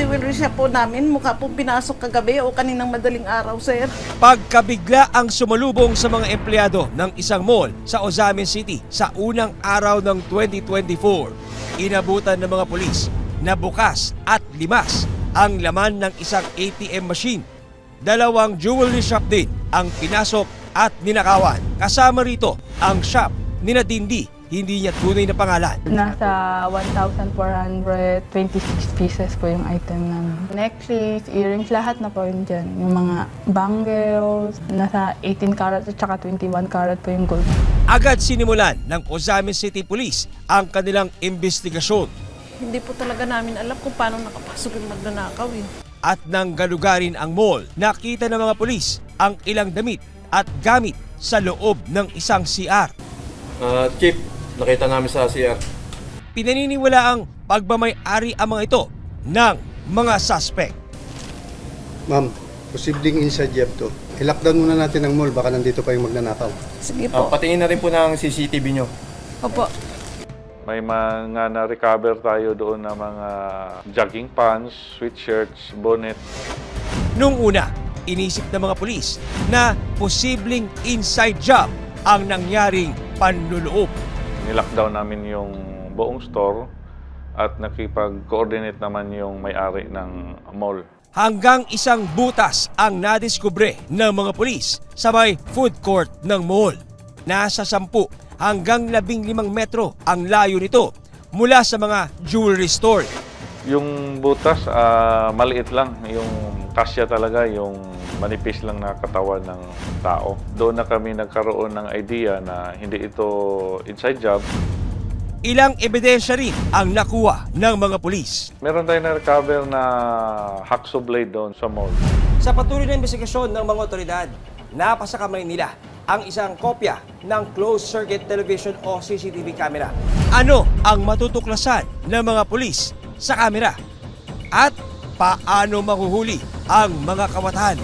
jewelry shop po namin, mukha po pinasok kagabi o kaninang madaling araw, sir. Pagkabigla ang sumalubong sa mga empleyado ng isang mall sa Ozamin City sa unang araw ng 2024, inabutan ng mga pulis na bukas at limas ang laman ng isang ATM machine. Dalawang jewelry shop din ang pinasok at ninakawan. Kasama rito ang shop ni Nadindi, hindi niya tunay na pangalan. Nasa 1,426 pieces po yung item namin. Necklace, earrings, lahat na po yun dyan. Yung mga bangles, nasa 18 karat at saka 21 karat po yung gold. Agad sinimulan ng Ozamin City Police ang kanilang investigasyon Hindi po talaga namin alam kung paano nakapasok yung magnanakaw eh. at nang galugarin ang mall, nakita ng mga pulis ang ilang damit at gamit sa loob ng isang CR. Chief, nakita namin sa CR. Pinaniniwala ang pagmamay-ari ang mga ito ng mga suspect. Ma'am, posibleng inside job to. I-lockdown muna natin ang mall, baka nandito pa yung magnanakaw. Sige po. Patingin na rin po ng CCTV nyo. Opo. May mga na-recover tayo doon na mga jogging pants, sweatshirts, bonnet. Nung una, inisip ng mga pulis na posibleng inside job ang nangyaring panluloob. Nilockdown namin yung buong store at nakipag-coordinate naman yung may-ari ng mall. Hanggang isang butas ang nadiskubre ng mga pulis sa may food court ng mall. Nasa 10 hanggang 15 metro ang layo nito mula sa mga jewelry store. Yung butas, maliit lang. Yung kasya talaga, yung manipis lang na katawan ng tao. Doon na kami nagkaroon ng idea na hindi ito inside job. Ilang ebidensya rin ang nakuha ng mga pulis. Meron tayong na-recover na hacksaw blade doon sa mall. Sa patuloy na investigasyon ng mga otoridad, napasa kamay nila ang isang kopya ng closed-circuit television o CCTV camera. Ano ang matutuklasan ng mga pulis sa kamera? At paano mahuhuli ang mga kawatan?